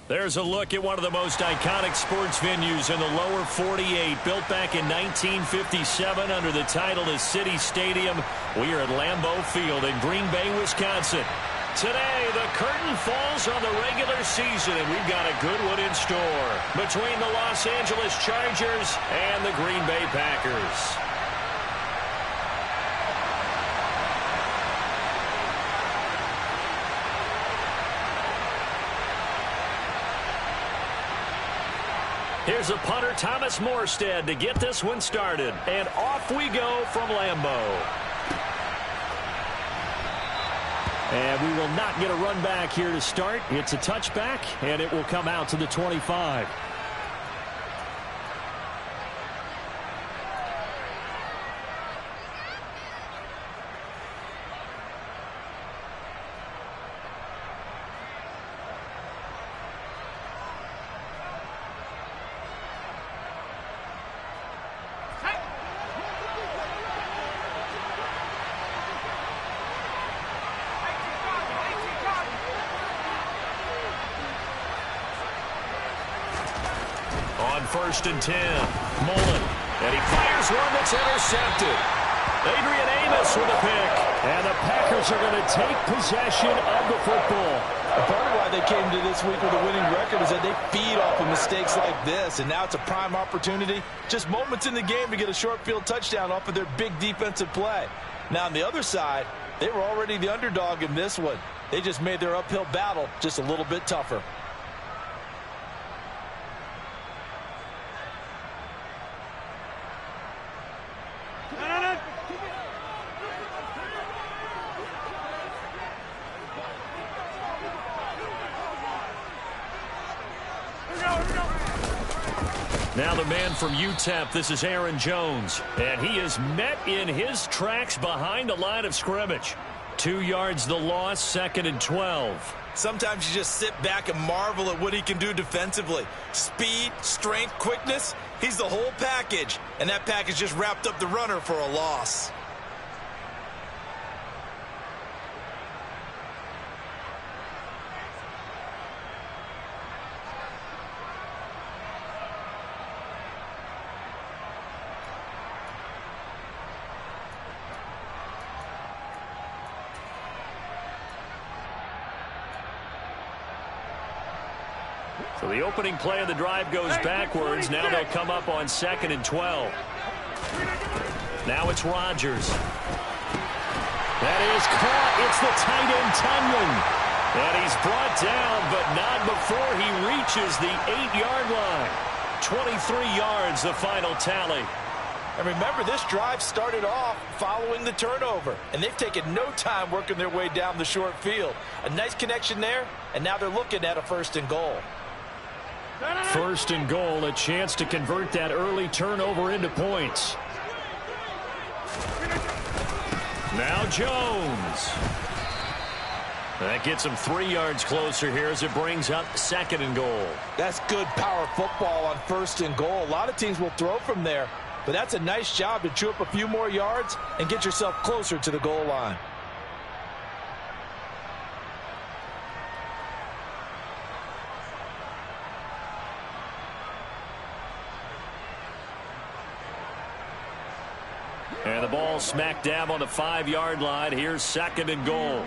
There's a look at one of the most iconic sports venues in the lower 48. Built back in 1957 under the title of City Stadium. We are at Lambeau Field in Green Bay, Wisconsin. Today, the curtain falls on the regular season, and we've got a good one in store between the Los Angeles Chargers and the Green Bay Packers. Here's a punter, Thomas Morstead, to get this one started. And off we go from Lambeau. And we will not get a run back here to start. It's a touchback, and it will come out to the 25. First and 10. Mullen. And he fires one that's intercepted. Adrian Amos with a pick. And the Packers are going to take possession of the football. Part of why they came to this week with a winning record is that they feed off of mistakes like this. And now it's a prime opportunity. Just moments in the game to get a short field touchdown off of their big defensive play. Now on the other side, they were already the underdog in this one. They just made their uphill battle just a little bit tougher. Now the man from UTEP, this is Aaron Jones. And he is met in his tracks behind the line of scrimmage. 2 yards the loss, 2nd and 12. Sometimes you just sit back and marvel at what he can do defensively. Speed, strength, quickness, he's the whole package. And that package just wrapped up the runner for a loss. So the opening play of the drive goes backwards. Now they'll come up on 2nd and 12. Now it's Rodgers. That is caught. It's the tight end, Ncunc. And he's brought down, but not before he reaches the 8-yard line. 23 yards, the final tally. And remember, this drive started off following the turnover. And they've taken no time working their way down the short field. A nice connection there, and now they're looking at a 1st and goal. 1st and goal, a chance to convert that early turnover into points. Now Jones. That gets him 3 yards closer here as it brings up 2nd and goal. That's good power football on 1st and goal. A lot of teams will throw from there, but that's a nice job to chew up a few more yards and get yourself closer to the goal line. And the ball smack dab on the 5-yard line. Here's 2nd and goal.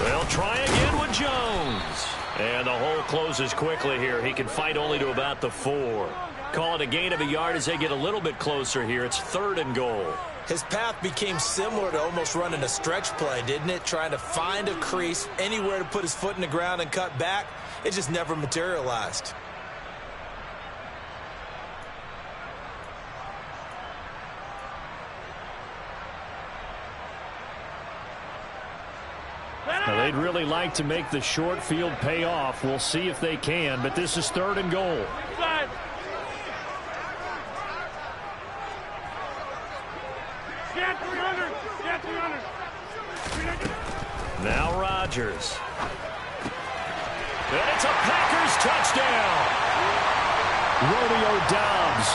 They'll try again with Jones. And the hole closes quickly here. He can fight only to about the 4. Call it a gain of a yard as they get a little bit closer here. It's 3rd and goal. His path became similar to almost running a stretch play, didn't it? Trying to find a crease, anywhere to put his foot in the ground and cut back. It just never materialized. Now, they'd really like to make the short field pay off. We'll see if they can, but this is 3rd and goal. Now Rodgers. And it's a Packers touchdown. Romeo Doubs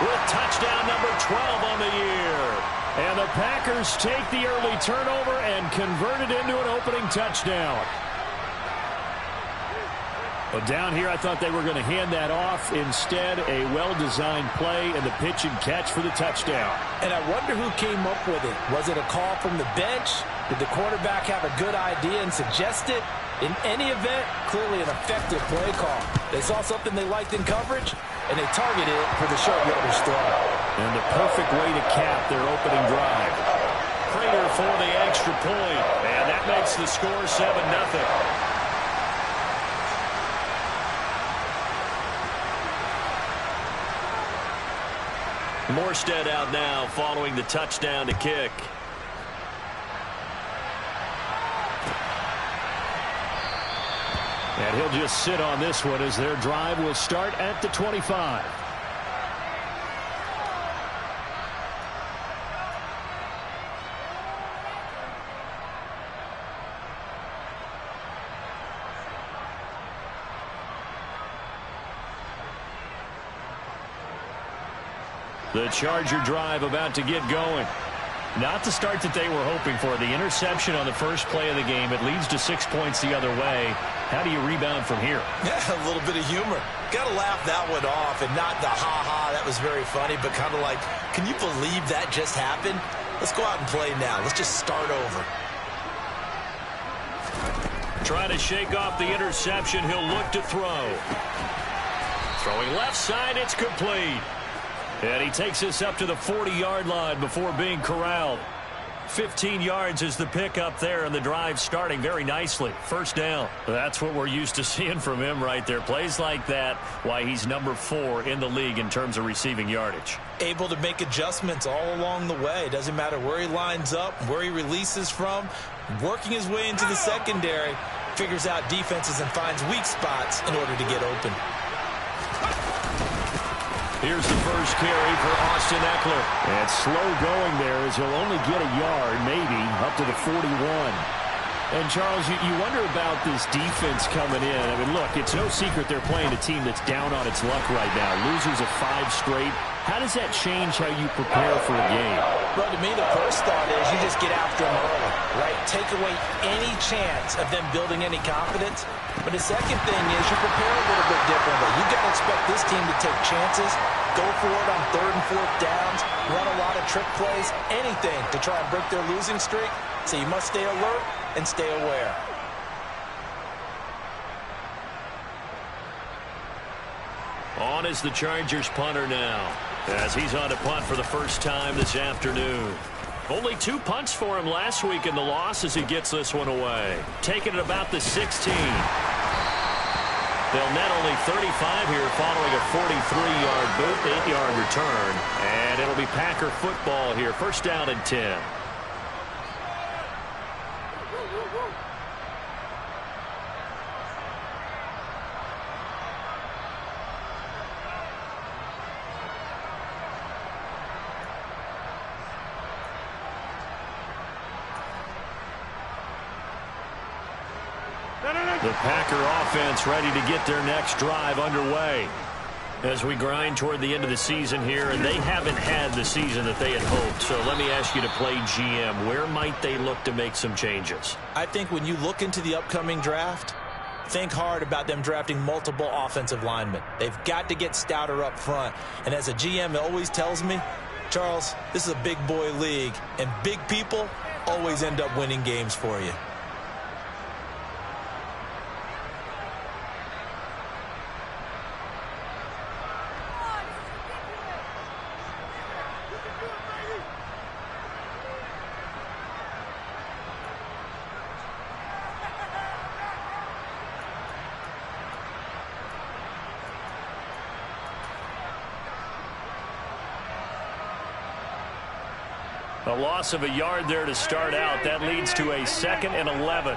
with touchdown number 12 on the year. And the Packers take the early turnover and convert it into an opening touchdown. Well, down here, I thought they were going to hand that off. Instead, a well-designed play and the pitch and catch for the touchdown. And I wonder who came up with it. Was it a call from the bench? Did the quarterback have a good idea and suggest it? In any event, clearly an effective play call. They saw something they liked in coverage, and they targeted it for the short yardage throw. And the perfect way to cap their opening drive. Prater for the extra point, and that makes the score 7-0. Morstead out now following the touchdown to kick. And he'll just sit on this one as their drive will start at the 25. The Charger drive about to get going. Not the start that they were hoping for. The interception on the first play of the game. It leads to 6 points the other way. How do you rebound from here? Yeah, a little bit of humor. Got to laugh that one off, and not the ha-ha, that was very funny, but kind of like, can you believe that just happened? Let's go out and play now. Let's just start over. Trying to shake off the interception. He'll look to throw. Throwing left side, it's complete. And he takes us up to the 40-yard line before being corralled. 15 yards is the pickup there, and the drive starting very nicely. First down. That's what we're used to seeing from him right there. Plays like that, why he's number 4 in the league in terms of receiving yardage. Able to make adjustments all along the way. Doesn't matter where he lines up, where he releases from. Working his way into the secondary. Figures out defenses and finds weak spots in order to get open. Here's the first carry for Austin Eckler. And slow going there as he'll only get a yard, maybe, up to the 41. And, Charles, you wonder about this defense coming in. I mean, look, it's no secret they're playing a team that's down on its luck right now. Losers of 5 straight. How does that change how you prepare for a game? Well, to me, the first thought is you just get after them early, right? Take away any chance of them building any confidence. But the second thing is you prepare a little bit differently. You've got to expect this team to take chances, go for it on 3rd and 4th downs, run a lot of trick plays, anything to try and break their losing streak. So you must stay alert and stay aware. On is the Chargers punter now, as he's on to punt for the first time this afternoon. Only 2 punts for him last week in the loss as he gets this one away. Taking it about the 16. They'll net only 35 here following a 43-yard boot, 8-yard return. And it'll be Packer football here. First down and 10. The Packer offense ready to get their next drive underway as we grind toward the end of the season here, and they haven't had the season that they had hoped. So let me ask you to play GM. Where might they look to make some changes? I think when you look into the upcoming draft, think hard about them drafting multiple offensive linemen. They've got to get stouter up front. And as a GM, it always tells me, Charles, this is a big boy league, and big people always end up winning games for you. A loss of a yard there to start out. That leads to a 2nd and 11.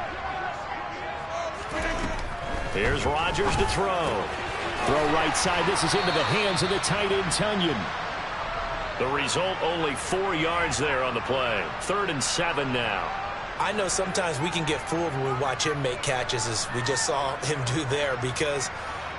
Here's Rodgers to throw. Throw right side. This is into the hands of the tight end, Ncunc. The result, only 4 yards there on the play. 3rd and 7 now. I know sometimes we can get fooled when we watch him make catches, as we just saw him do there, because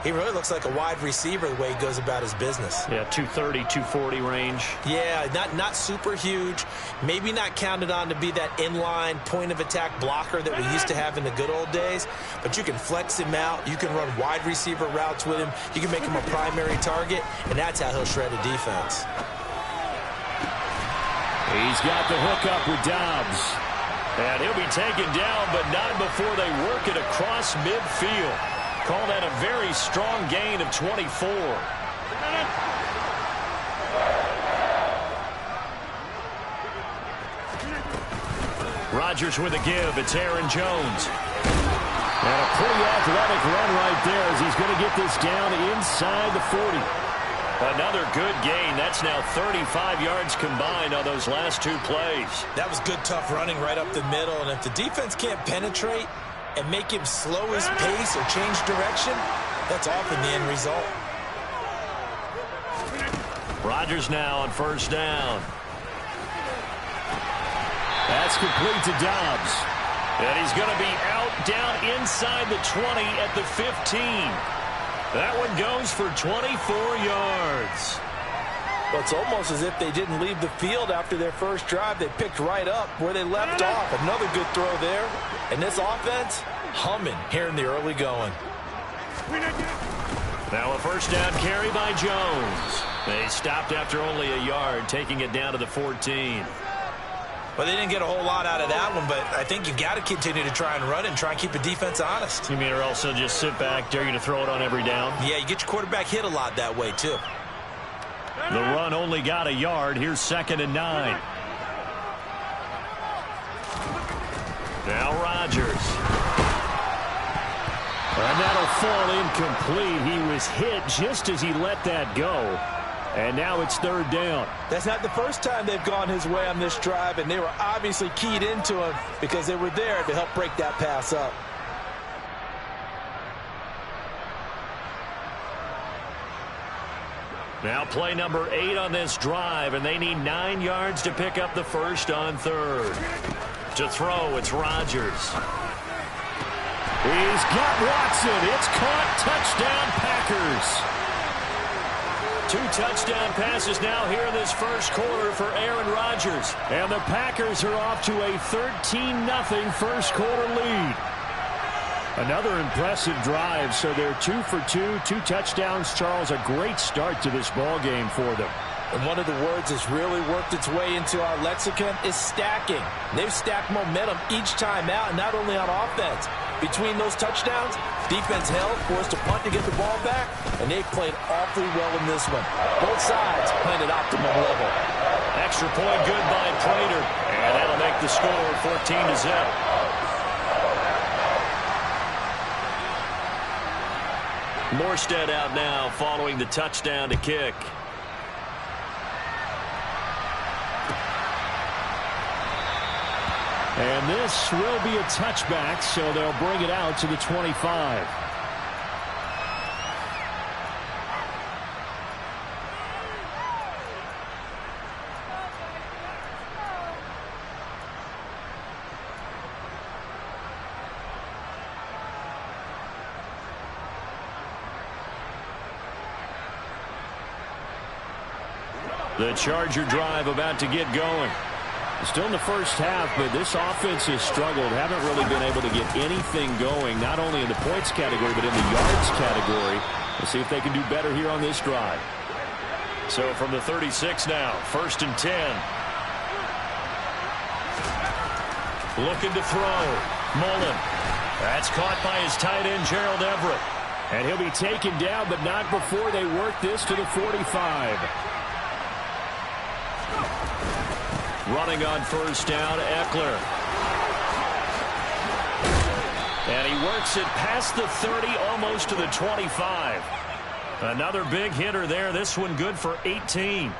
He really looks like a wide receiver the way he goes about his business. Yeah, 230, 240 range. Yeah, not super huge. Maybe not counted on to be that inline point-of-attack blocker that we used to have in the good old days. But you can flex him out. You can run wide receiver routes with him. You can make him a primary target, and that's how he'll shred a defense. He's got the hook up with Dobbs. And he'll be taken down, but not before they work it across midfield. Call that a very strong gain of 24. Rodgers with a give. It's Aaron Jones. And a pretty athletic run right there as he's going to get this down inside the 40. Another good gain. That's now 35 yards combined on those last two plays. That was good, tough running right up the middle. And if the defense can't penetrate and make him slow his pace or change direction, that's often the end result. Rodgers now on first down. That's complete to Dobbs. And he's going to be out down inside the 20 at the 15. That one goes for 24 yards. Well, it's almost as if they didn't leave the field after their first drive. They picked right up where they left off. Another good throw there. And this offense, humming here in the early going. Now a first down carry by Jones. They stopped after only a yard, taking it down to the 14. Well, they didn't get a whole lot out of that one, but I think you've got to continue to try and run it and try and keep the defense honest. You mean or else they'll just sit back, dare you to throw it on every down? Yeah, you get your quarterback hit a lot that way, too. The run only got a yard. Here's 2nd and 9. Now Rodgers. And that'll fall incomplete. He was hit just as he let that go. And now it's 3rd down. That's not the first time they've gone his way on this drive, and they were obviously keyed into him because they were there to help break that pass up. Now play number 8 on this drive, and they need 9 yards to pick up the first on 3rd. To throw, it's Rodgers. He's got Watson. It's caught. Touchdown, Packers. 2 touchdown passes now here in this first quarter for Aaron Rodgers. And the Packers are off to a 13-0 first quarter lead. Another impressive drive, so they're 2 for 2, 2 touchdowns. Charles, a great start to this ball game for them. And one of the words that's really worked its way into our lexicon is stacking. They've stacked momentum each time out, and not only on offense. Between those touchdowns, defense held, forced a punt to get the ball back, and they played awfully well in this one. Both sides playing at optimum level. Extra point good by Prater, and that'll make the score 14-0. Morstead out now following the touchdown to kick. And this will be a touchback, so they'll bring it out to the 25. The Charger drive about to get going. Still in the first half, but this offense has struggled. Haven't really been able to get anything going, not only in the points category, but in the yards category. We'll see if they can do better here on this drive. So from the 36 now, 1st and 10. Looking to throw. Mullen. That's caught by his tight end, Gerald Everett. And he'll be taken down, but not before they work this to the 45. Running on first down, Eckler. And he works it past the 30, almost to the 25. Another big hitter there. This one good for 18.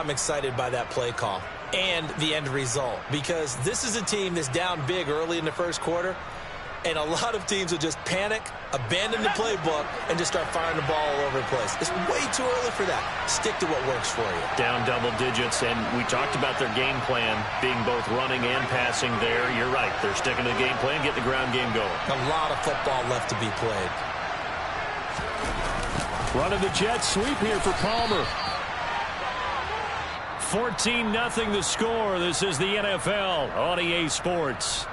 I'm excited by that play call and the end result, because this is a team that's down big early in the first quarter, and a lot of teams will just panic, abandon the playbook, and just start firing the ball all over the place. It's way too early for that. Stick to what works for you. Down double digits, and we talked about their game plan being both running and passing there. You're right. They're sticking to the game plan, getting the ground game going. A lot of football left to be played. Running the jet sweep here for Palmer. 14-0 the score. This is the NFL on EA Sports.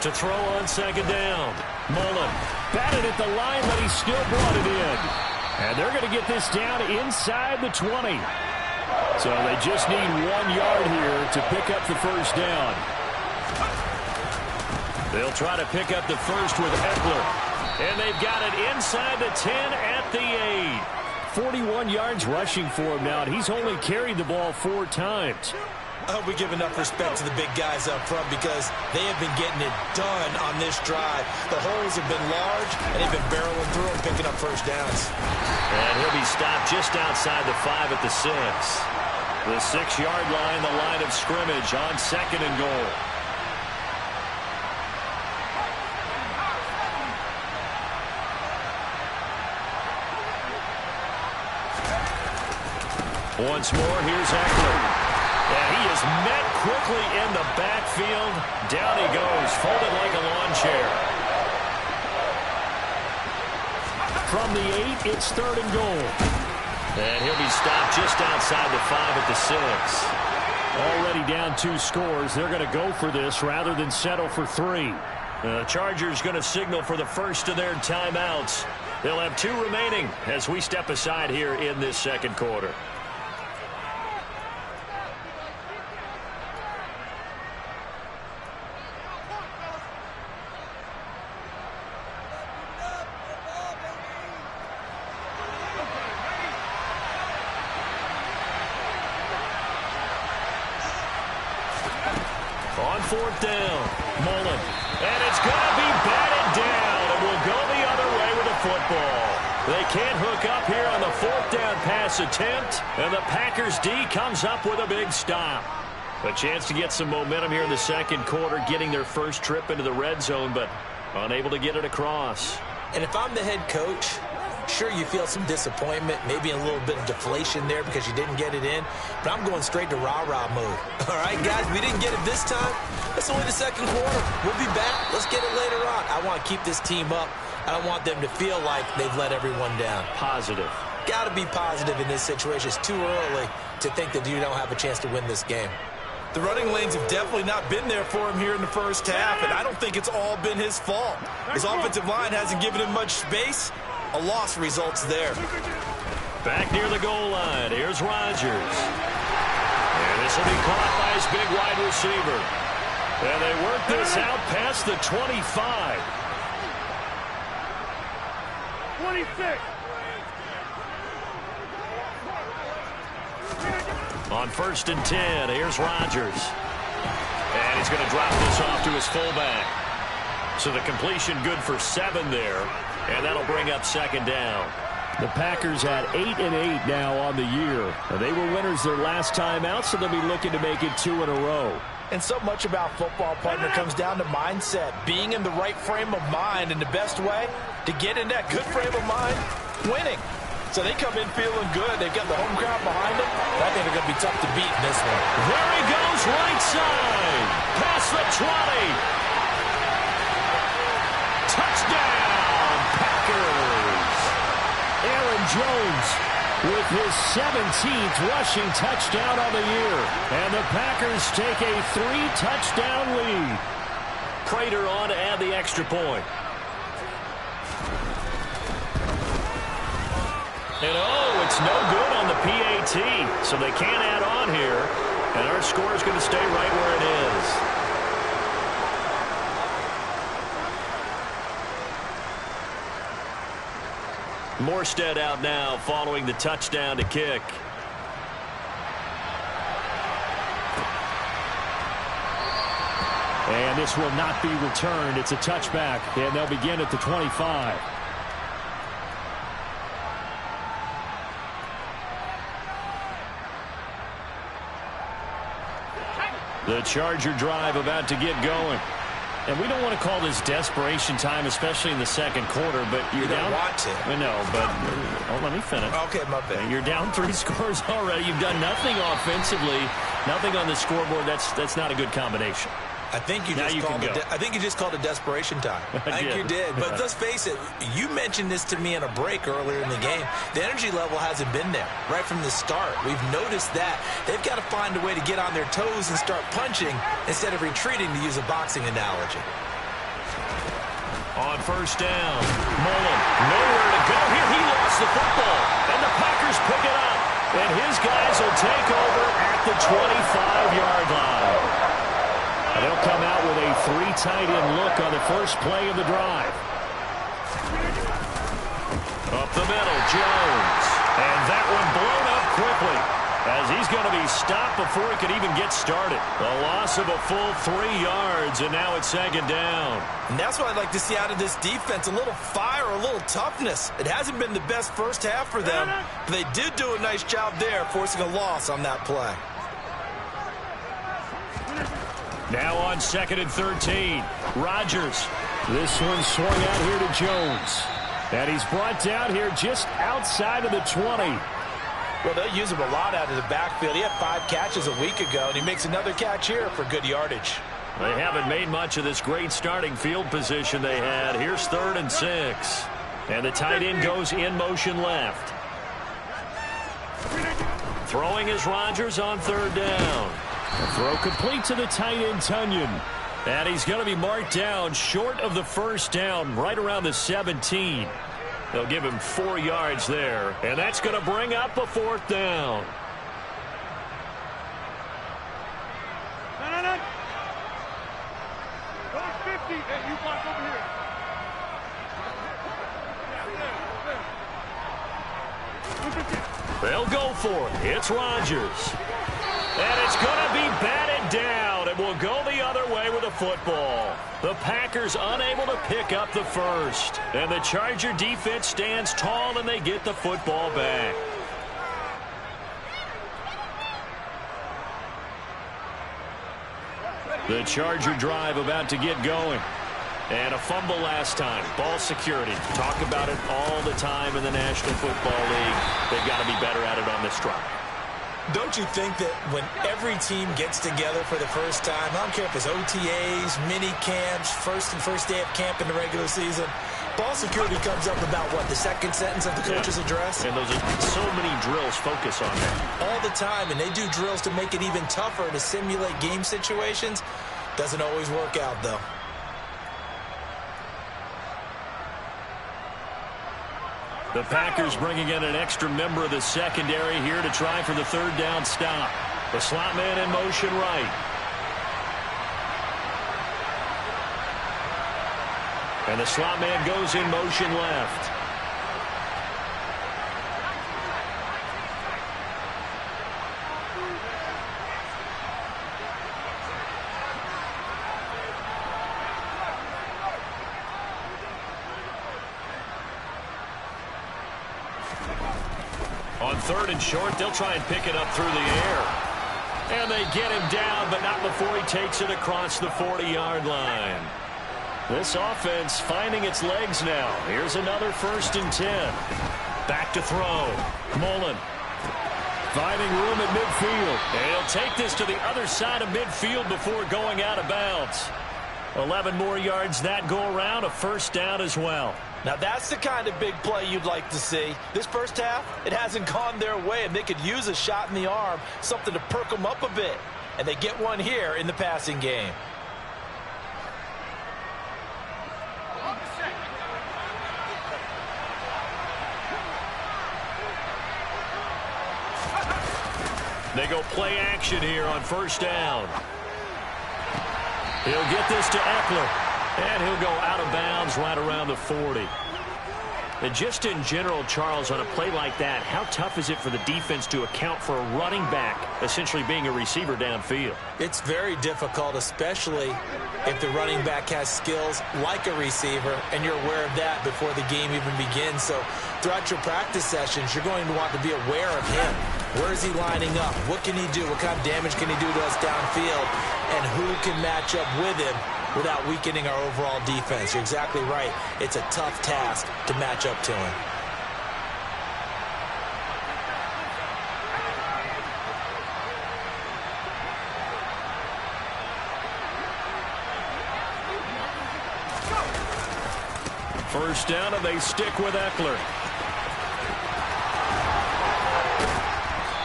To throw on second down. Mullen batted at the line, but he still brought it in. And they're going to get this down inside the 20. So they just need 1 yard here to pick up the first down. They'll try to pick up the first with Eckler. And they've got it inside the 10 at the 8. 41 yards rushing for him now, and he's only carried the ball 4 times. I hope we give enough respect to the big guys up front, because they have been getting it done on this drive. The holes have been large, and they've been barreling through and picking up first downs. And he'll be stopped just outside the 5 at the 6. The 6-yard line, the line of scrimmage on second and goal. Once more, here's Eckler. And he is met quickly in the backfield. Down he goes, folded like a lawn chair. From the 8, it's third and goal. And he'll be stopped just outside the 5 at the 6. Already down 2 scores. They're going to go for this rather than settle for 3. The Chargers going to signal for the first of their timeouts. They'll have 2 remaining as we step aside here in this second quarter. On fourth down, Mullen. And it's going to be batted down, and we'll go the other way with the football. They can't hook up here on the fourth down pass attempt, and the Packers D comes up with a big stop. A chance to get some momentum here in the second quarter, getting their first trip into the red zone, but unable to get it across. And if I'm the head coach, sure, you feel some disappointment, maybe a little bit of deflation there because you didn't get it in, but I'm going straight to rah-rah mode. All right, guys, we didn't get it this time. It's only the second quarter. We'll be back. Let's get it later on. I want to keep this team up. I don't want them to feel like they've let everyone down. Positive. Got to be positive in this situation. It's too early to think that you don't have a chance to win this game. The running lanes have definitely not been there for him here in the first half, and I don't think it's all been his fault. His offensive line hasn't given him much space. A loss results there. Back near the goal line. Here's Rodgers. And this will be caught by his big wide receiver. And they work this out past the 25. 26. On first and 10, here's Rodgers. And he's going to drop this off to his fullback. So the completion good for 7 there. And that'll bring up second down. The Packers had 8-8 now on the year. They were winners their last time out, so they'll be looking to make it 2 in a row. And so much about football, partner, comes down to mindset. Being in the right frame of mind, and the best way to get in that good frame of mind, winning. So they come in feeling good. They've got the home crowd behind them. I think they're going to be tough to beat in this one. There he goes, right side. Past the 20. Touchdown, Packers. Aaron Jones with his 17th rushing touchdown on the year. And the Packers take a 3-touchdown lead. Prater on to add the extra point. And oh, it's no good on the PAT. tee, so they can't add on here. And our score is going to stay right where it is. Morstead out now following the touchdown to kick. And this will not be returned. It's a touchback, and they'll begin at the 25. The Charger drive about to get going. And we don't want to call this desperation time, especially in the second quarter, but you're down. You don't want to. I know, but let me finish. Okay, my bad. You're down 3 scores already. You've done nothing offensively, nothing on the scoreboard. That's not a good combination. I think you just called it desperation time. I think you did. But let's face it, you mentioned this to me in a break earlier in the game. The energy level hasn't been there right from the start. We've noticed that. They've got to find a way to get on their toes and start punching instead of retreating, to use a boxing analogy. On first down, Mullen, nowhere to go here. He lost the football, and the Packers pick it up. And his guys will take over at the 25-yard line. And they'll come out with a 3 tight end look on the first play of the drive. Up the middle, Jones. And that one blown up quickly, as he's going to be stopped before he could even get started. A loss of a full 3 yards, and now it's second down. And that's what I'd like to see out of this defense, a little fire, a little toughness. It hasn't been the best first half for them, but they did do a nice job there, forcing a loss on that play. Now on 2nd and 13, Rodgers. This one swung out here to Jones. And he's brought down here just outside of the 20. Well, they'll use him a lot out of the backfield. He had 5 catches a week ago, and he makes another catch here for good yardage. They haven't made much of this great starting field position they had. Here's 3rd and 6. And the tight end goes in motion left. Throwing is Rodgers on 3rd down. The throw complete to the tight end, Ncunc. And he's going to be marked down short of the first down, right around the 17. They'll give him 4 yards there, and that's going to bring up a 4th down. No. 50. Hey, you block over here. They'll go for it. It's Rodgers. And it's going to be batted down, and will go the other way with the football. The Packers unable to pick up the first. And the Charger defense stands tall, and they get the football back. The Charger drive about to get going. And a fumble last time. Ball security. Talk about it all the time in the National Football League. They've got to be better at it on this drive. Don't you think that when every team gets together for the first time, I don't care if it's OTAs, mini camps, first day of camp in the regular season, ball security comes up about, what, the second sentence of the coach's address? And those are so many drills focus on that. All the time, and they do drills to make it even tougher to simulate game situations. Doesn't always work out, though. The Packers bringing in an extra member of the secondary here to try for the 3rd down stop. The slot man in motion right. And the slot man goes in motion left. On 3rd and short, they'll try and pick it up through the air. And they get him down, but not before he takes it across the 40-yard line. This offense finding its legs now. Here's another 1st and 10. Back to throw. Mullen finding room at midfield. And he'll take this to the other side of midfield before going out of bounds. 11 more yards that go around, a 1st down as well. Now, that's the kind of big play you'd like to see. This first half, it hasn't gone their way, and they could use a shot in the arm, something to perk them up a bit. And they get one here in the passing game. They go play action here on first down. He'll get this to Eckler, and he'll go out of bounds right around the 40. And just in general, Charles, on a play like that, how tough is it for the defense to account for a running back essentially being a receiver downfield? It's very difficult, especially if the running back has skills like a receiver, and you're aware of that before the game even begins. So throughout your practice sessions, you're going to want to be aware of him. Where is he lining up? What can he do? What kind of damage can he do to us downfield? And who can match up with him without weakening our overall defense? You're exactly right. It's a tough task to match up to him. First down, and they stick with Eckler.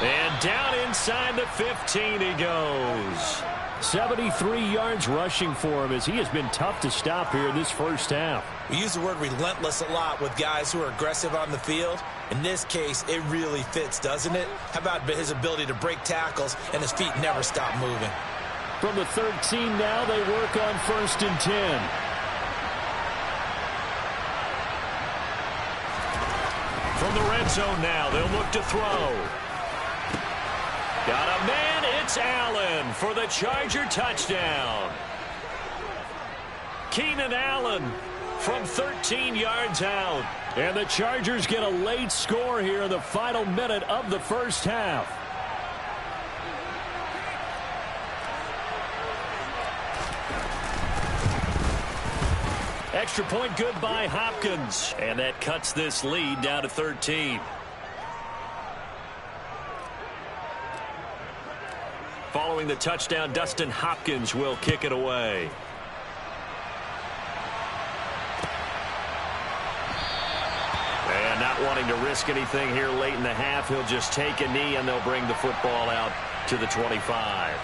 And down inside the 15 he goes. 73 yards rushing for him as he has been tough to stop here in this first half. We use the word relentless a lot with guys who are aggressive on the field. In this case, it really fits, doesn't it? How about his ability to break tackles and his feet never stop moving? From the 13 now, they work on 1st and 10. From the red zone now, they'll look to throw. Got a man, it's Allen for the Charger touchdown. Keenan Allen from 13 yards out. And the Chargers get a late score here in the final minute of the first half. Extra point good by Hopkins. And that cuts this lead down to 13. Following the touchdown, Dustin Hopkins will kick it away. And not wanting to risk anything here late in the half, he'll just take a knee and they'll bring the football out to the 25.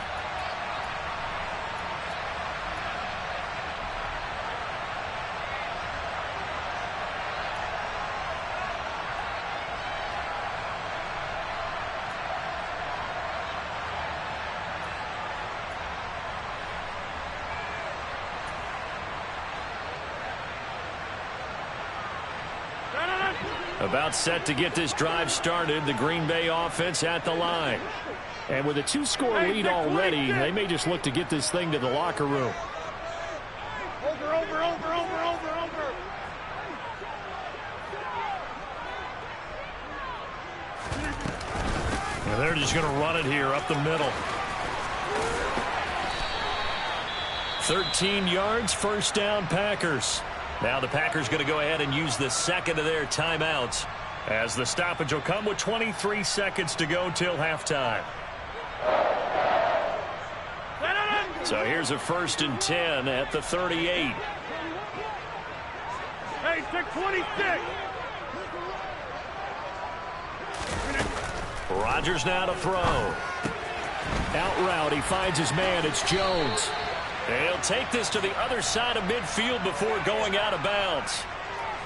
About set to get this drive started, the Green Bay offense at the line. And with a 2-score lead already, they may just look to get this thing to the locker room. Over. And they're just going to run it here up the middle. 13 yards, first down, Packers. Now the Packers going to go ahead and use the second of their timeouts as the stoppage will come with 23 seconds to go till halftime. So here's a 1st and 10 at the 38. Hey, take 26. Rodgers now to throw. Out route, he finds his man. It's Jones. And he'll take this to the other side of midfield before going out of bounds.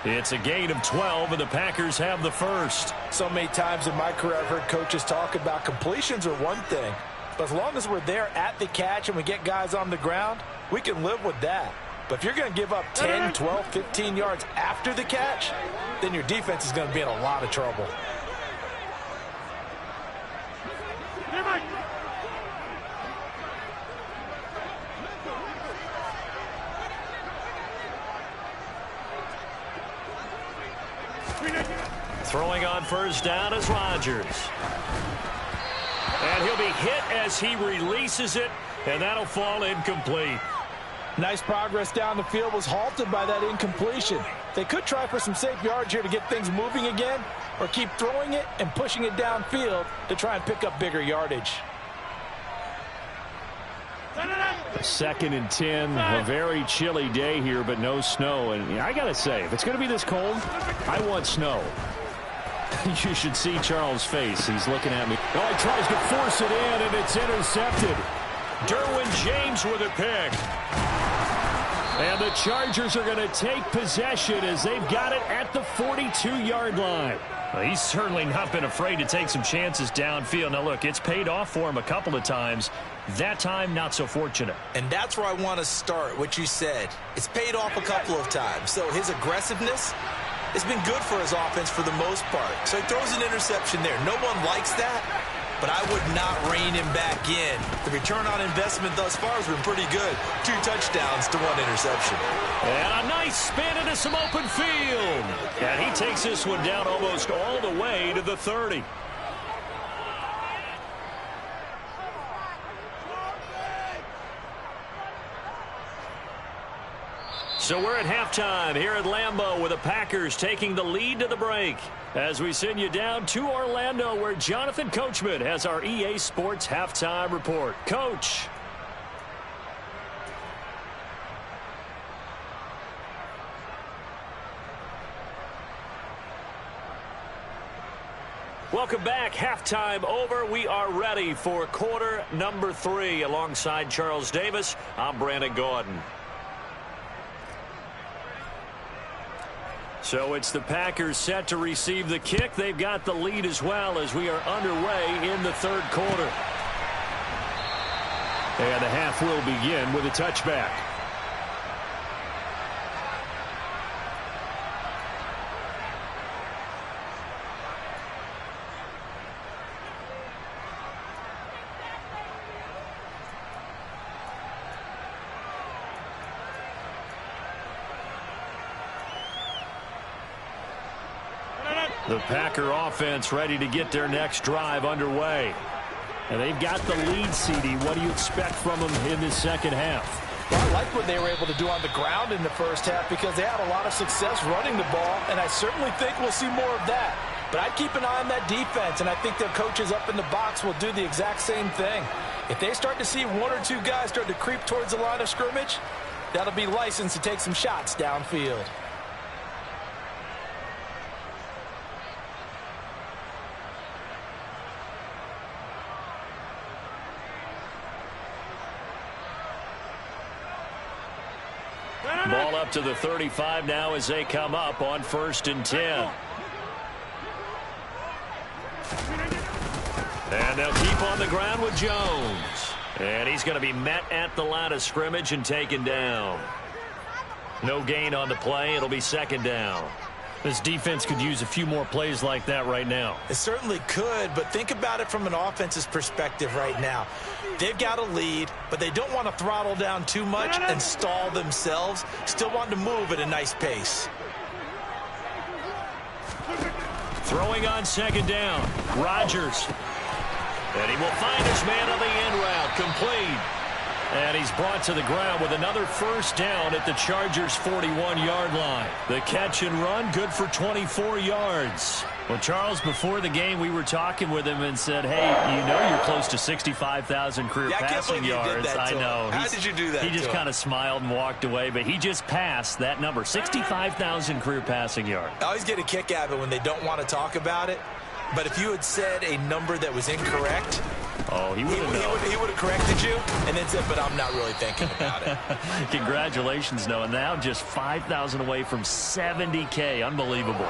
It's a gain of 12, and the Packers have the first. So many times in my career I've heard coaches talk about completions are one thing, but as long as we're there at the catch and we get guys on the ground, we can live with that. But if you're going to give up 10, 12, 15 yards after the catch, then your defense is going to be in a lot of trouble. Throwing on first down is Rodgers. And he'll be hit as he releases it, and that'll fall incomplete. Nice progress down the field was halted by that incompletion. They could try for some safe yards here to get things moving again, or keep throwing it and pushing it downfield to try and pick up bigger yardage. 2nd and 10, a very chilly day here, but no snow. And I got to say, if it's going to be this cold, I want snow. You should see Charles' face. He's looking at me. Oh, he tries to force it in, and it's intercepted. Derwin James with a pick. And the Chargers are going to take possession as they've got it at the 42-yard line. Well, he's certainly not been afraid to take some chances downfield. Now, look, it's paid off for him a couple of times. That time, not so fortunate. And that's where I want to start, what you said. It's paid off a couple of times. So his aggressiveness has been good for his offense for the most part. So he throws an interception there. No one likes that, but I would not rein him back in. The return on investment thus far has been pretty good. 2 touchdowns to 1 interception. And a nice spin into some open field. And he takes this one down almost all the way to the 30. So we're at halftime here at Lambeau with the Packers taking the lead to the break. As we send you down to Orlando where Jonathan Coachman has our EA Sports halftime report. Coach. Welcome back. Halftime over. We are ready for quarter number 3. Alongside Charles Davis, I'm Brandon Gaudin. So it's the Packers set to receive the kick. They've got the lead as well as we are underway in the 3rd quarter. And the half will begin with a touchback. The Packer offense ready to get their next drive underway. And they've got the lead, CD. What do you expect from them in this second half? Well, I like what they were able to do on the ground in the first half because they had a lot of success running the ball, and I certainly think we'll see more of that. But I'd keep an eye on that defense, and I think their coaches up in the box will do the exact same thing. If they start to see 1 or 2 guys start to creep towards the line of scrimmage, that'll be licensed to take some shots downfield. Ball up to the 35 now as they come up on 1st and 10. And they'll keep on the ground with Jones. And he's going to be met at the line of scrimmage and taken down. No gain on the play. It'll be 2nd down. This defense could use a few more plays like that right now. It certainly could, but think about it from an offense's perspective right now. They've got a lead, but they don't want to throttle down too much and stall themselves. Still want to move at a nice pace. Throwing on 2nd down. Rodgers. And he will find his man on the end route. Complete. And he's brought to the ground with another 1st down at the Chargers' 41-yard line. The catch and run, good for 24 yards. Well, Charles, before the game, we were talking with him and said, hey, you know you're close to 65,000 career passing yards. I know. How did you do that? He just kind of smiled and walked away, but he just passed that number, 65,000 career passing yards. I always get a kick out of it when they don't want to talk about it. But if you had said a number that was incorrect, he would have corrected you and then said, but I'm not really thinking about it. Congratulations, Noah. Now just 5,000 away from 70K. Unbelievable.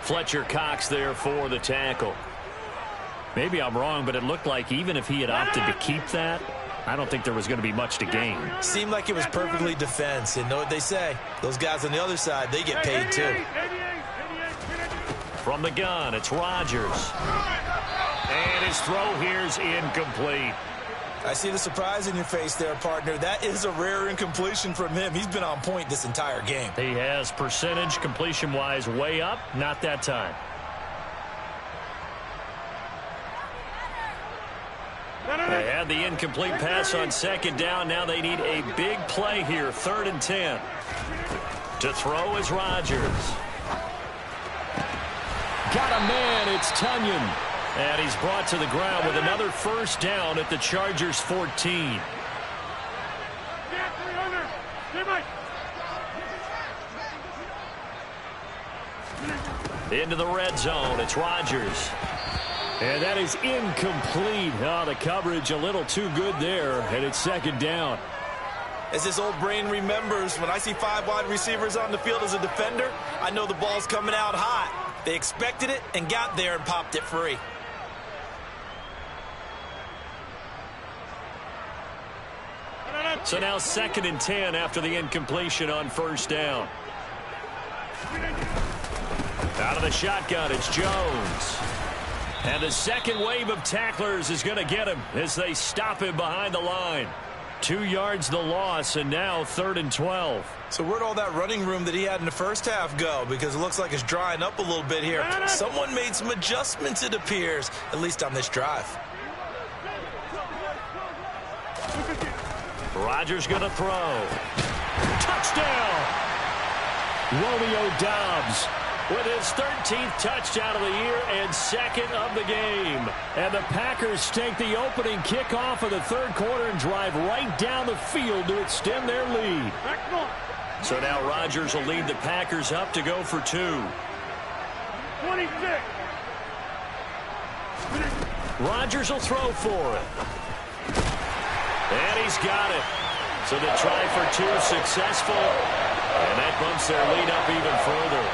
Fletcher Cox there for the tackle. Maybe I'm wrong, but it looked like even if he had opted to keep that, I don't think there was going to be much to gain. Seemed like it was perfectly defense. And know what they say? Those guys on the other side, they get paid too. From the gun, it's Rodgers. And his throw here's incomplete. I see the surprise in your face there, partner. That is a rare incompletion from him. He's been on point this entire game. He has percentage completion-wise way up. Not that time. They had the incomplete pass on 2nd down. Now they need a big play here. 3rd and 10. To throw is Rodgers. Got a man. It's Ncunc. And he's brought to the ground with another 1st down at the Chargers' 14. Into the red zone. It's Rodgers. And that is incomplete. Oh, the coverage a little too good there, and it's 2nd down. As his old brain remembers, when I see 5 wide receivers on the field as a defender, I know the ball's coming out hot. They expected it and got there and popped it free. So now 2nd and 10 after the incompletion on 1st down. Out of the shotgun, it's Jones. And the second wave of tacklers is going to get him as they stop him behind the line. 2 yards the loss, and now 3rd and 12. So where'd all that running room that he had in the first half go? Because it looks like it's drying up a little bit here. Someone made some adjustments, it appears, at least on this drive. Rodgers going to throw. Touchdown! Romeo Doubs with his 13th touchdown of the year and 2nd of the game. And the Packers take the opening kickoff of the 3rd quarter and drive right down the field to extend their lead. So now Rodgers will lead the Packers up to go for 2. 26. Rodgers will throw for it. And he's got it. So the try for 2 successful. And that bumps their lead up even further.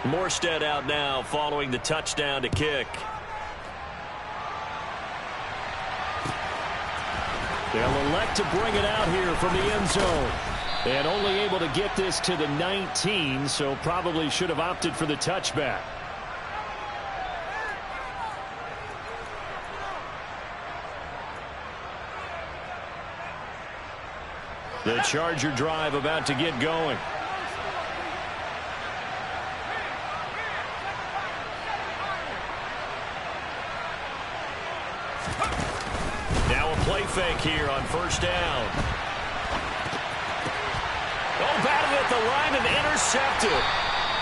Morstead out now following the touchdown to kick. They'll elect to bring it out here from the end zone. And only able to get this to the 19, so probably should have opted for the touchback. The Charger drive about to get going. Now a play fake here on 1st down. Oh, batted at the line and intercepted.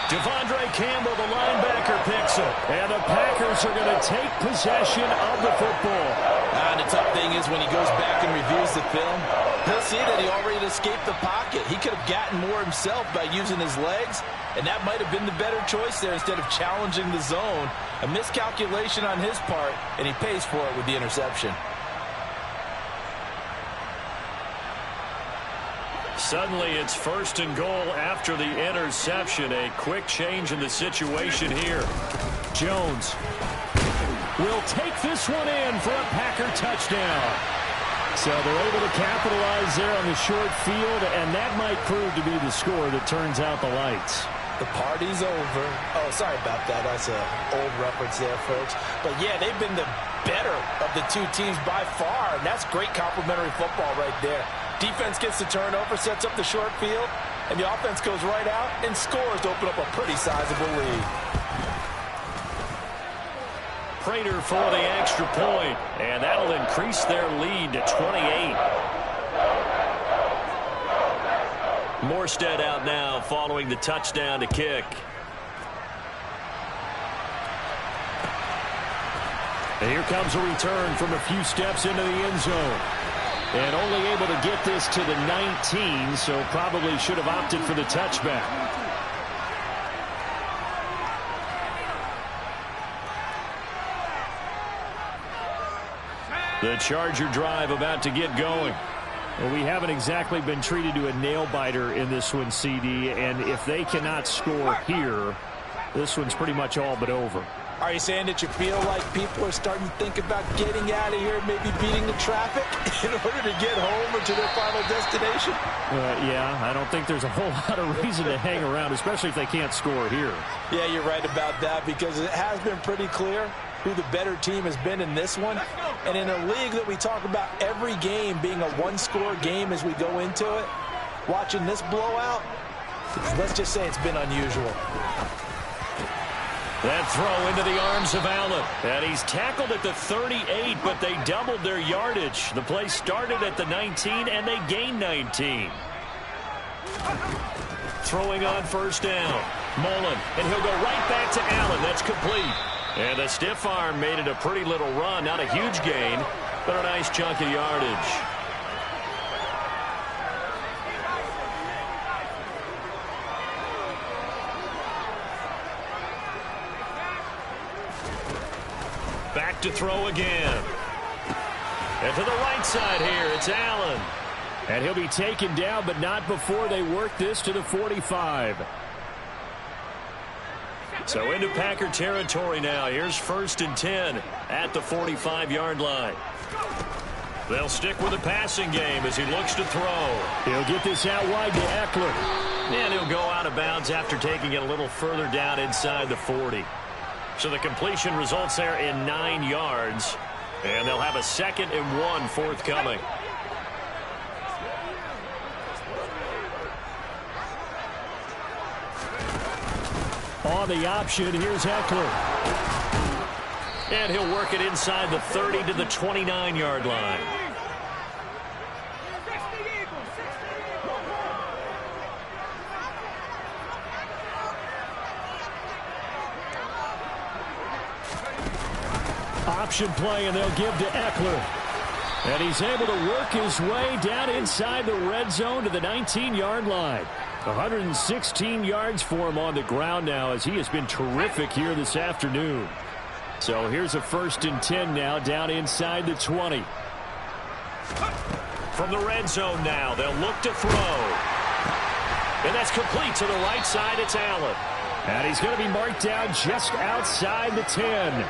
Devondre Campbell, the linebacker, picks him. And the Packers are going to take possession of the football. And the tough thing is when he goes back and reviews the film, he'll see that he already escaped the pocket. He could have gotten more himself by using his legs, and that might have been the better choice there instead of challenging the zone. A miscalculation on his part, and he pays for it with the interception. Suddenly it's 1st and goal after the interception. A quick change in the situation here. Jones will take this one in for a Packer touchdown. So they're able to capitalize there on the short field, and that might prove to be the score that turns out the lights. The party's over. Oh, sorry about that. That's an old reference there, folks. But, yeah, they've been the better of the 2 teams by far, and that's great complimentary football right there. Defense gets the turnover, sets up the short field, and the offense goes right out and scores to open up a pretty sizable lead. Prater for the extra point, and that'll increase their lead to 28. Morstead out now following the touchdown to kick. And here comes a return from a few steps into the end zone. And only able to get this to the 19, so probably should have opted for the touchback. The Charger drive about to get going. Well, we haven't exactly been treated to a nail-biter in this one, CD, and if they cannot score here, this one's pretty much all but over. Are you saying that you feel like people are starting to think about getting out of here, maybe beating the traffic in order to get home or to their final destination? Yeah, I don't think there's a whole lot of reason to hang around, especially if they can't score here. Yeah, you're right about that, because it has been pretty clear who the better team has been in this one. And in a league that we talk about every game being a one-score game as we go into it, watching this blowout, let's just say it's been unusual. That throw into the arms of Allen. And he's tackled at the 38, but they doubled their yardage. The play started at the 19, and they gained 19. Throwing on 1st down. Mullen, and he'll go right back to Allen. That's complete. And the stiff arm made it a pretty little run. Not a huge gain, but a nice chunk of yardage. look to throw again. And to the right side here, it's Allen. And he'll be taken down, but not before they work this to the 45. So into Packer territory now. Here's 1st and 10 at the 45-yard line. They'll stick with the passing game as he looks to throw. He'll get this out wide to Eckler. And he'll go out of bounds after taking it a little further down inside the 40. So the completion results there in 9 yards. And they'll have a 2nd and 1 forthcoming. On the option, here's Eckler. And he'll work it inside the 30 to the 29-yard line. Option play, and they'll give to Eckler. And he's able to work his way down inside the red zone to the 19-yard line. 116 yards for him on the ground now, as he has been terrific here this afternoon. So here's a 1st and 10 now, down inside the 20. From the red zone now, they'll look to throw. And that's complete to the right side. It's Allen. And he's going to be marked down just outside the 10.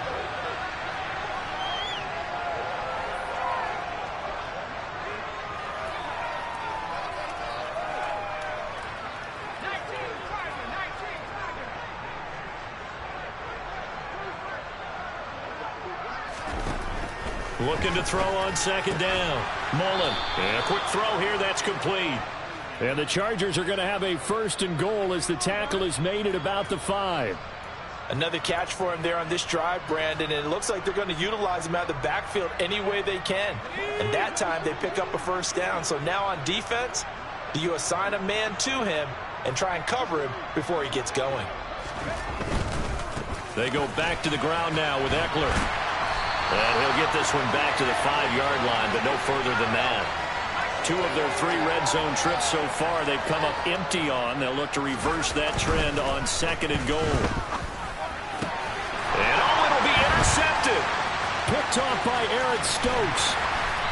Looking to throw on 2nd down. Mullen. And a quick throw here. That's complete. And the Chargers are going to have a 1st and goal as the tackle is made at about the 5. Another catch for him there on this drive, Brandon, and it looks like they're going to utilize him out of the backfield any way they can. And that time they pick up a 1st down. So now on defense, do you assign a man to him and try and cover him before he gets going? They go back to the ground now with Eckler. And he'll get this one back to the 5-yard line, but no further than that. 2 of their 3 red zone trips so far they've come up empty on. They'll look to reverse that trend on 2nd and goal. And it'll be intercepted. Picked off by Eric Stokes.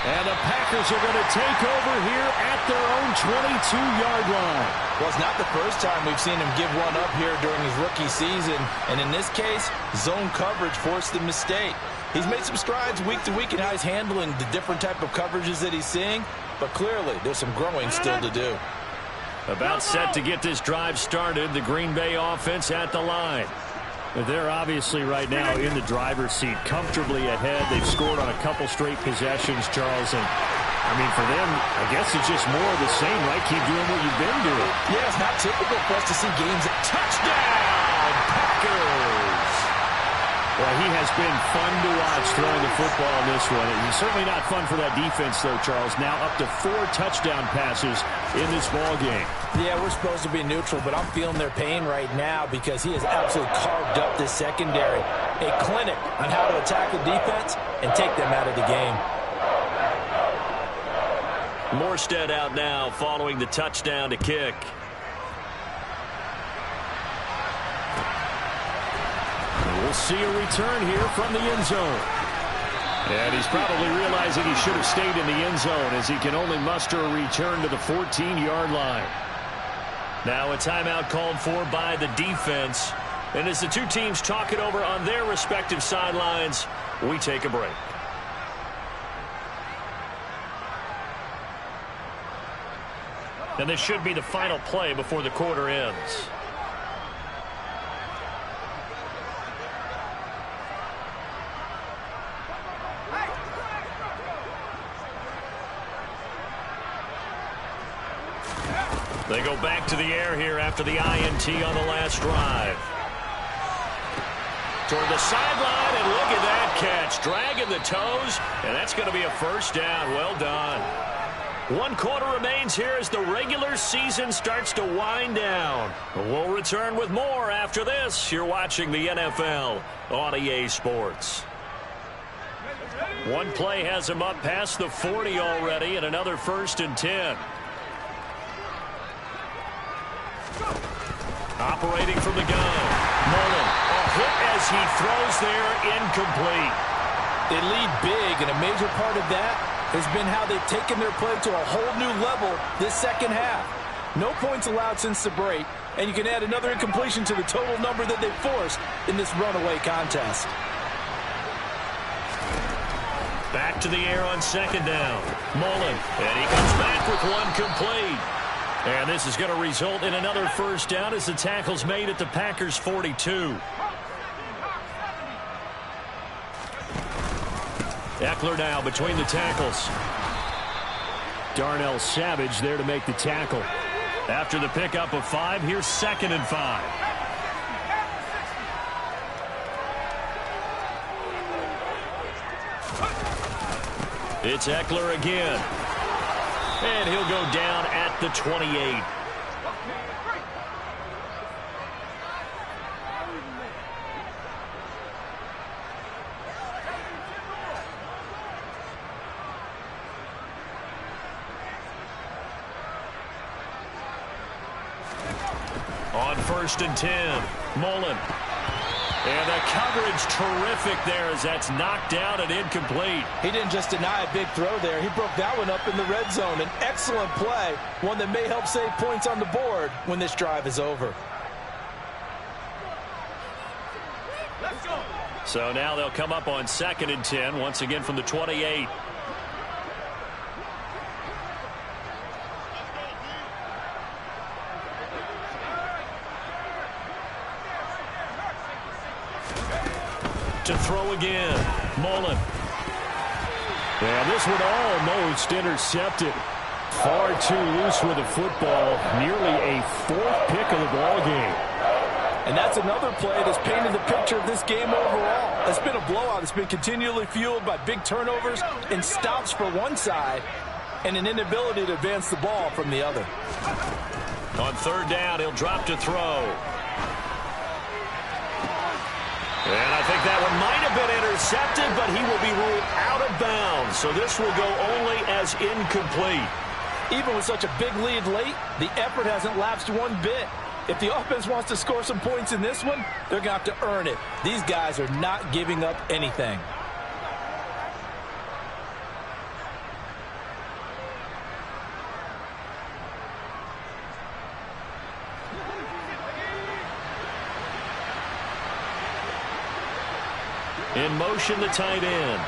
And the Packers are going to take over here at their own 22-yard line. Well, it's not the first time we've seen him give one up here during his rookie season. And in this case, zone coverage forced the mistake. He's made some strides week to week in how he's handling the different type of coverages that he's seeing. But clearly, there's some growing still to do. About set to get this drive started. The Green Bay offense at the line. They're obviously right now in the driver's seat, comfortably ahead. They've scored on a couple straight possessions, Charles. And, I mean, for them, I guess it's just more of the same, right? Keep doing what you've been doing. Yeah, it's not typical for us to see games at touchdown, Packers. Well, he has been fun to watch throwing the football in this one. He's certainly not fun for that defense, though, Charles. Now up to 4 touchdown passes in this ball game. Yeah, we're supposed to be neutral, but I'm feeling their pain right now because he has absolutely carved up this secondary. A clinic on how to attack the defense and take them out of the game. Morstead out now following the touchdown to kick. We'll see a return here from the end zone. And he's probably realizing he should have stayed in the end zone as he can only muster a return to the 14-yard line. Now a timeout called for by the defense. And as the 2 teams talk it over on their respective sidelines, we take a break. And this should be the final play before the quarter ends. They go back to the air here after the INT on the last drive. Toward the sideline, and look at that catch. Dragging the toes, and that's going to be a 1st down. Well done. 1 quarter remains here as the regular season starts to wind down. We'll return with more after this. You're watching the NFL on EA Sports. One play has him up past the 40 already, and another 1st and 10. Operating from the gun. Mullen, a hit as he throws there, incomplete. They lead big, and a major part of that has been how they've taken their play to a whole new level this second half. No points allowed since the break, and you can add another incompletion to the total number that they forced in this runaway contest. Back to the air on second down. Mullen, and he comes back with one complete. And this is going to result in another first down as the tackle's made at the Packers' 42. Eckler now between the tackles. Darnell Savage there to make the tackle. After the pickup of 5, here's 2nd and 5. It's Eckler again. And he'll go down at the 28. On 1st and 10, Mullen. And the coverage terrific there as that's knocked down and incomplete. He didn't just deny a big throw there. He broke that one up in the red zone. An excellent play, one that may help save points on the board when this drive is over. Let's go. So now they'll come up on 2nd and 10, once again from the 28. To throw again, Mullen. And this one almost intercepted. Far too loose with the football. Nearly a 4th pick of the ball game. And that's another play that's painted the picture of this game overall. It's been a blowout. It's been continually fueled by big turnovers and stops for one side and an inability to advance the ball from the other. On 3rd down, he'll drop to throw. And I think that one might have been intercepted, but he will be ruled out of bounds. So this will go only as incomplete. Even with such a big lead late, the effort hasn't lapsed one bit. If the offense wants to score some points in this one, they're going to have to earn it. These guys are not giving up anything. In motion, the tight end.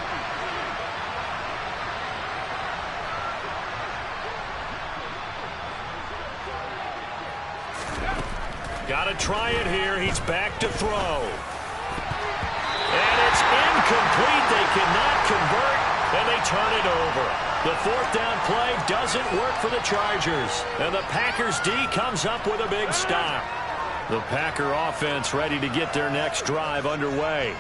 Got to try it here. He's back to throw. And it's incomplete. They cannot convert, and they turn it over. The 4th down play doesn't work for the Chargers. And the Packers D comes up with a big stop. The Packer offense ready to get their next drive underway.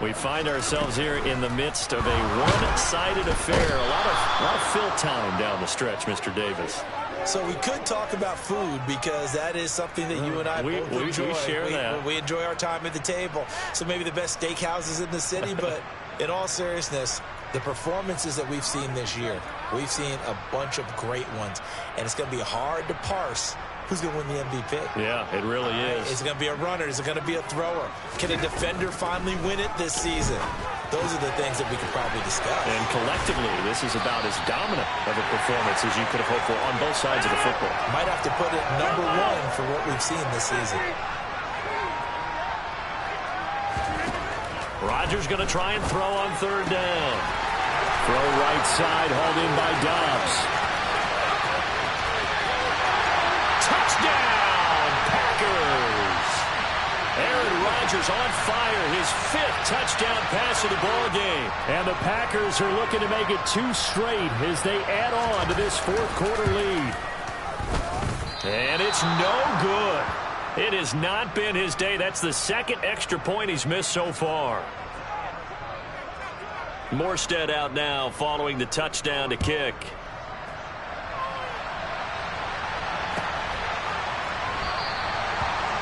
We find ourselves here in the midst of a one-sided affair. A lot of fill time down the stretch, Mr. Davis. So we could talk about food because that is something that you and I both enjoy. We share that. We enjoy our time at the table. So maybe the best steakhouses in the city, but in all seriousness, the performances that we've seen this year, we've seen a bunch of great ones, and it's going to be hard to parse who's going to win the MVP. Yeah, it really is. Is it going to be a runner? Is it going to be a thrower? Can a defender finally win it this season? Those are the things that we could probably discuss. And collectively, this is about as dominant of a performance as you could have hoped for on both sides of the football. Might have to put it number 1 for what we've seen this season. Rodgers going to try and throw on 3rd down. Throw right side, hauled in by Dobbs. Touchdown, Packers! Aaron Rodgers on fire, his 5th touchdown pass of the ball game. And the Packers are looking to make it 2 straight as they add on to this 4th quarter lead. And it's no good. It has not been his day. That's the 2nd extra point he's missed so far. Morstead out now following the touchdown to kick.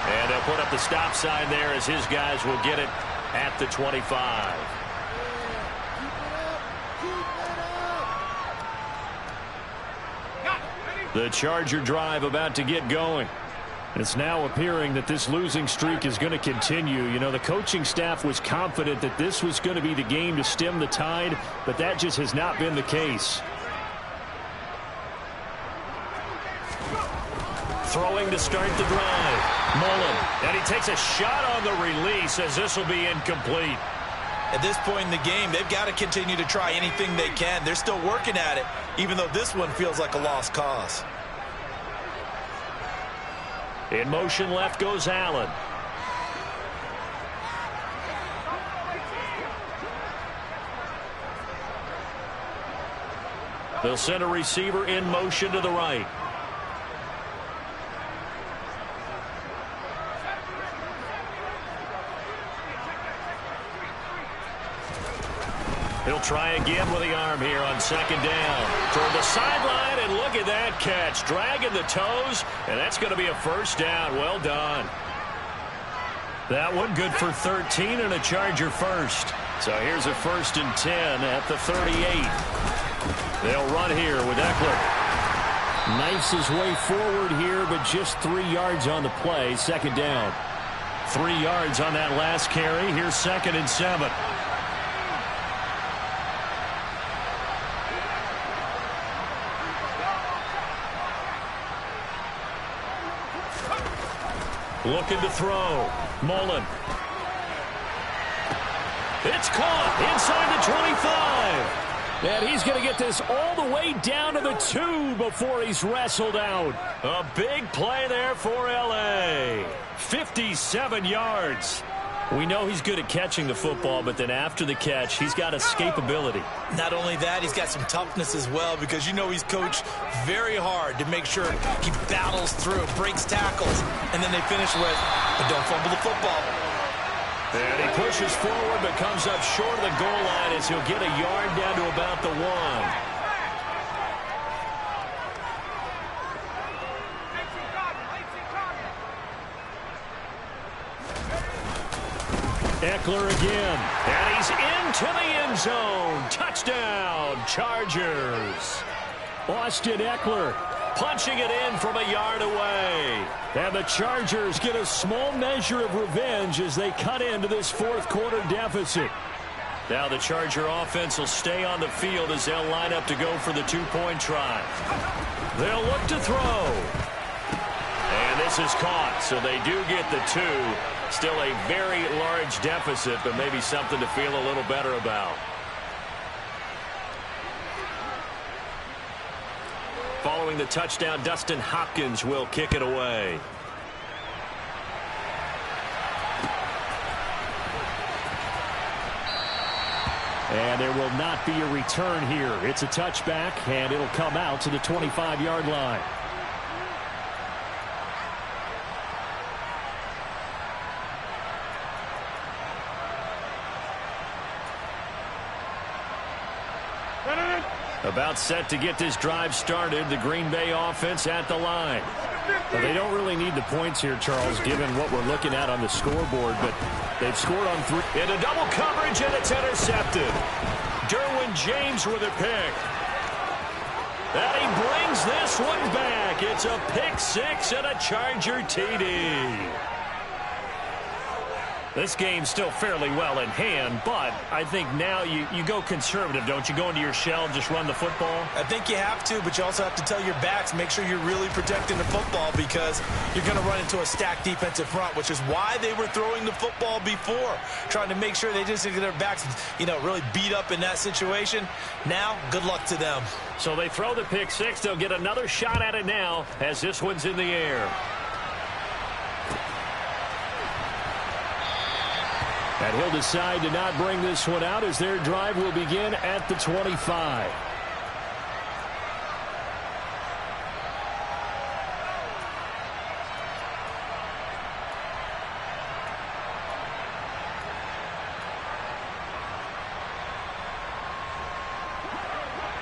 And they'll put up the stop sign there as his guys will get it at the 25. The Charger drive about to get going. It's now appearing that this losing streak is going to continue. You know, the coaching staff was confident that this was going to be the game to stem the tide, but that just has not been the case. Throwing to start the drive. Mullen, and he takes a shot on the release as this will be incomplete. At this point in the game, they've got to continue to try anything they can. They're still working at it, even though this one feels like a lost cause. In motion left goes Allen. They'll send a receiver in motion to the right. He'll try again with the arm here on second down. Toward the sideline, and look at that catch. Dragging the toes, and that's going to be a first down. Well done. That one good for 13 and a Charger first. So here's a 1st and 10 at the 38. They'll run here with Eckler. Knifes his way forward here, but just 3 yards on the play. Second down. 3 yards on that last carry. Here's 2nd and 7. Looking to throw. Mullen. It's caught inside the 25. And he's going to get this all the way down to the 2 before he's wrestled out. A big play there for L.A. 57 yards. We know he's good at catching the football, but then after the catch, he's got escapability. Not only that, he's got some toughness as well, because you know he's coached very hard to make sure he battles through, breaks tackles, and then they finish with, but don't fumble the football. And he pushes forward, but comes up short of the goal line as he'll get a yard down to about the 1. Eckler again. And he's into the end zone. Touchdown, Chargers. Austin Eckler punching it in from a yard away. And the Chargers get a small measure of revenge as they cut into this 4th quarter deficit. Now the Charger offense will stay on the field as they'll line up to go for the 2-point try. They'll look to throw. And this is caught, so they do get the 2. Still a very large deficit, but maybe something to feel a little better about. Following the touchdown, Dustin Hopkins will kick it away. And there will not be a return here. It's a touchback, and it'll come out to the 25-yard line. About set to get this drive started. The Green Bay offense at the line. Well, they don't really need the points here, Charles, given what we're looking at on the scoreboard, but they've scored on 3. Into double coverage, and it's intercepted. Derwin James with a pick. And he brings this one back. It's a pick 6 and a Charger TD. This game's still fairly well in hand, but I think now you go conservative, don't you? Go into your shell, just run the football? I think you have to, but you also have to tell your backs, make sure you're really protecting the football, because you're going to run into a stacked defensive front, which is why they were throwing the football before, trying to make sure they just get their backs, really beat up in that situation. Now, good luck to them. So they throw the pick 6. They'll get another shot at it now as this one's in the air. And he'll decide to not bring this one out as their drive will begin at the 25.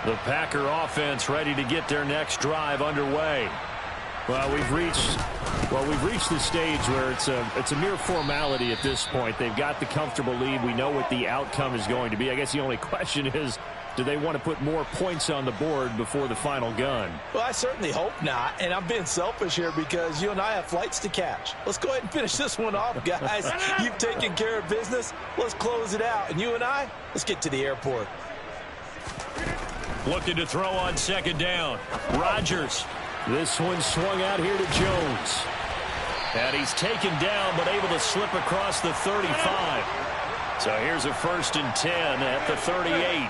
The Packer offense ready to get their next drive underway. Well, we've reached the stage where it's a mere formality at this point. They've got the comfortable lead. We know what the outcome is going to be. I guess the only question is, do they want to put more points on the board before the final gun? Well, I certainly hope not, and I'm being selfish here because you and I have flights to catch. Let's go ahead and finish this one off, guys. You've taken care of business. Let's close it out, and you and I, let's get to the airport. Looking to throw on second down. Rodgers. This one swung out here to Jones. And he's taken down, but able to slip across the 35. So here's a 1st and 10 at the 38.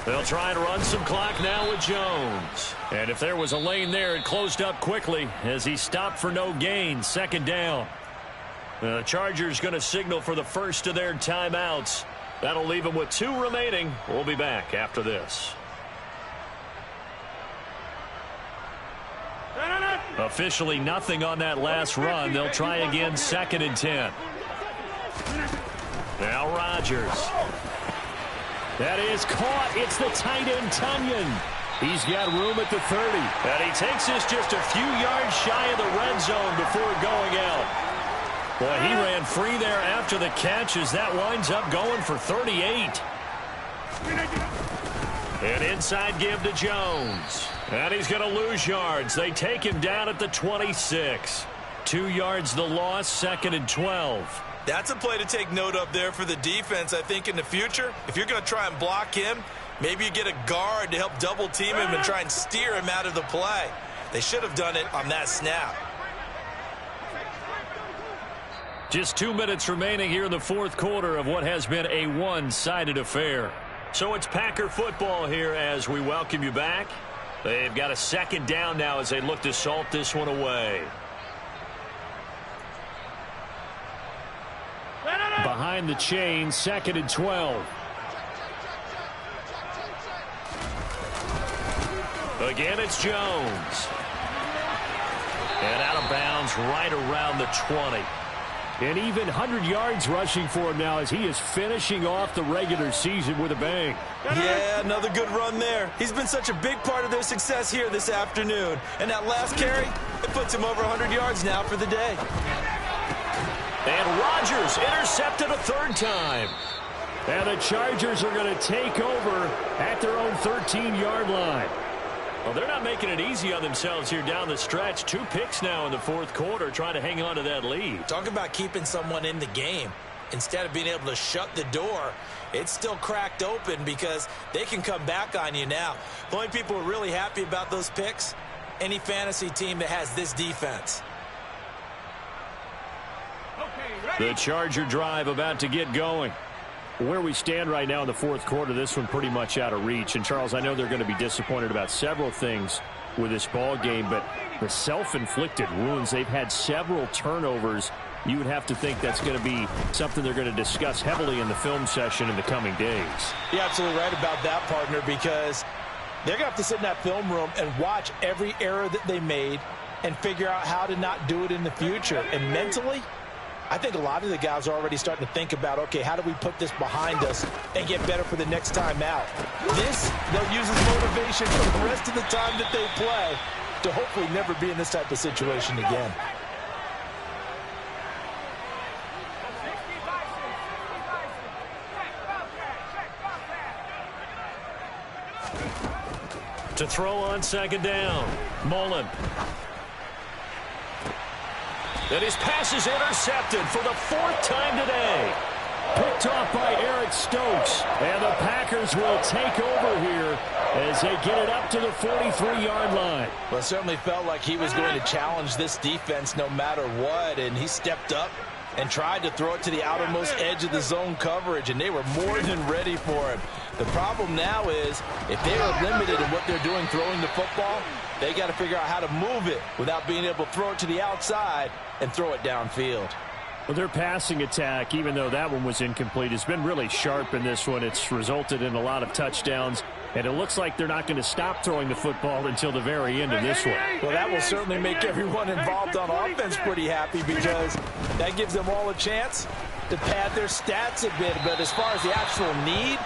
They'll try and run some clock now with Jones. And if there was a lane there, it closed up quickly as he stopped for no gain. 2nd down. The Chargers going to signal for the first of their timeouts. That'll leave them with 2 remaining. We'll be back after this. Officially nothing on that last run. They'll try again 2nd and 10. Now Rodgers. That is caught. It's the tight end, Ncunc. He's got room at the 30. And he takes this just a few yards shy of the red zone before going out. Boy, he ran free there after the catch as that winds up going for 38. An inside give to Jones. And he's going to lose yards. They take him down at the 26. 2 yards the loss, 2nd and 12. That's a play to take note of there for the defense, I think, in the future. If you're going to try and block him, maybe you get a guard to help double team him and try and steer him out of the play. They should have done it on that snap. Just 2 minutes remaining here in the 4th quarter of what has been a one-sided affair. So it's Packer football here as we welcome you back. They've got a 2nd down now as they look to salt this one away. Behind the chain, 2nd and 12. Again, it's Jones. And out of bounds right around the 20. And even 100 yards rushing for him now as he is finishing off the regular season with a bang. Yeah, another good run there. He's been such a big part of their success here this afternoon. And that last carry, it puts him over 100 yards now for the day. And Rodgers intercepted a 3rd time. And the Chargers are going to take over at their own 13-yard line. Well, they're not making it easy on themselves here down the stretch. 2 picks now in the 4th quarter trying to hang on to that lead. Talk about keeping someone in the game. Instead of being able to shut the door, it's still cracked open because they can come back on you now. The only people who are really happy about those picks, any fantasy team that has this defense. The Charger drive about to get going. Where we stand right now in the 4th quarter, this one pretty much out of reach. And, Charles, I know they're going to be disappointed about several things with this ball game, but the self-inflicted wounds, they've had several turnovers. You would have to think that's going to be something they're going to discuss heavily in the film session in the coming days. You're absolutely right about that, partner, because they're going to have to sit in that film room and watch every error that they made and figure out how to not do it in the future. And mentally, I think a lot of the guys are already starting to think about, okay, how do we put this behind us and get better for the next time out? This, they'll use as motivation for the rest of the time that they play to hopefully never be in this type of situation again. To throw on 2nd down, Mullen. And his pass is intercepted for the 4th time today. Picked off by Eric Stokes. And the Packers will take over here as they get it up to the 43-yard line. Well, it certainly felt like he was going to challenge this defense no matter what, and he stepped up and tried to throw it to the outermost edge of the zone coverage, and they were more than ready for him. The problem now is if they are limited in what they're doing throwing the football, they got to figure out how to move it without being able to throw it to the outside and throw it downfield. Well, their passing attack, even though that one was incomplete, has been really sharp in this one. It's resulted in a lot of touchdowns, and it looks like they're not going to stop throwing the football until the very end of this one. Well, that will certainly make everyone involved on offense pretty happy because that gives them all a chance to pad their stats a bit. But as far as the actual need,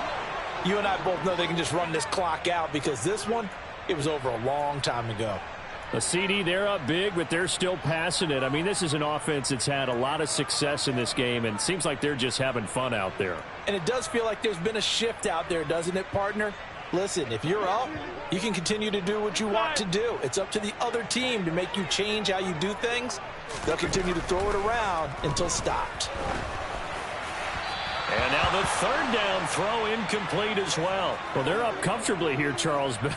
you and I both know they can just run this clock out because this one, it was over a long time ago. A CD, they're up big, but they're still passing it. I mean, this is an offense that's had a lot of success in this game, and it seems like they're just having fun out there. And it does feel like there's been a shift out there, doesn't it, partner? Listen, if you're up, you can continue to do what you want to do. It's up to the other team to make you change how you do things. They'll continue to throw it around until stopped. And now the third down throw incomplete as well. Well, they're up comfortably here, Charles, but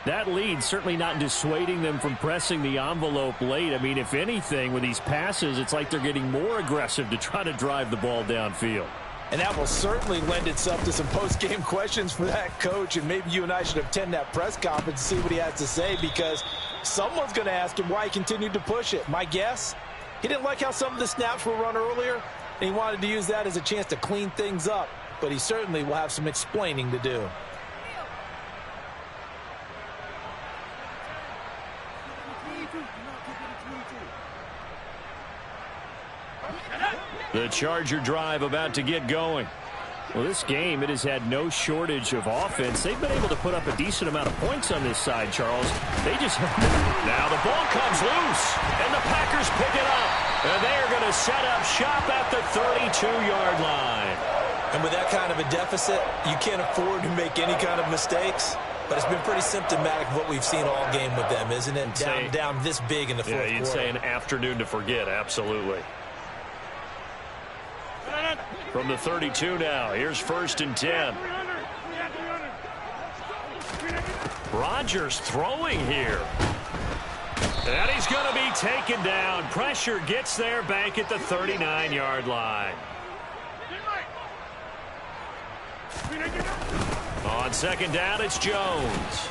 that lead certainly not dissuading them from pressing the envelope late. I mean, if anything, with these passes, it's like they're getting more aggressive to try to drive the ball downfield. And that will certainly lend itself to some post-game questions for that coach, and maybe you and I should attend that press conference and see what he has to say, because someone's going to ask him why he continued to push it. My guess, he didn't like how some of the snaps were run earlier, and he wanted to use that as a chance to clean things up, but he certainly will have some explaining to do. The Charger drive about to get going. Well, this game, it has had no shortage of offense. They've been able to put up a decent amount of points on this side, Charles. They just... Now the ball comes loose, and the Packers pick it up. And they're going to set up shop at the 32-yard line. And with that kind of a deficit, you can't afford to make any kind of mistakes. But it's been pretty symptomatic of what we've seen all game with them, isn't it? Down this big in the fourth quarter. Yeah, you'd say an afternoon to forget, absolutely. From the 32 now, here's 1st and 10. Rodgers throwing here. And he's going to be taken down. Pressure gets there back at the 39-yard line. On 2nd down, it's Jones.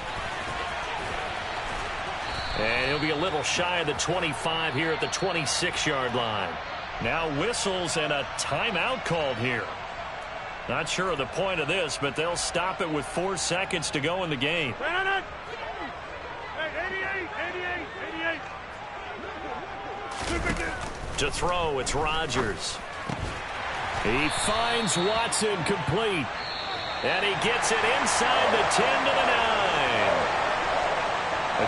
And he'll be a little shy of the 25 here at the 26-yard line. Now whistles and a timeout called here. Not sure of the point of this, but they'll stop it with 4 seconds to go in the game. To throw, it's Rodgers. He finds Watson complete. And he gets it inside the 10 to the 9.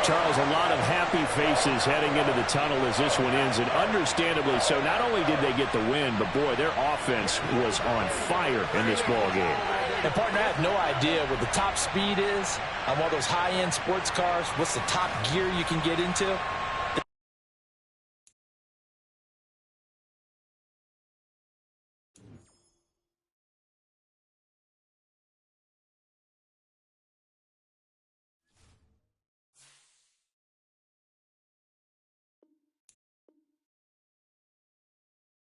Charles, a lot of happy faces heading into the tunnel as this one ends, and understandably so. Not only did they get the win, but, boy, their offense was on fire in this ball game. And, partner, I have no idea what the top speed is on one of those high-end sports cars, what's the top gear you can get into.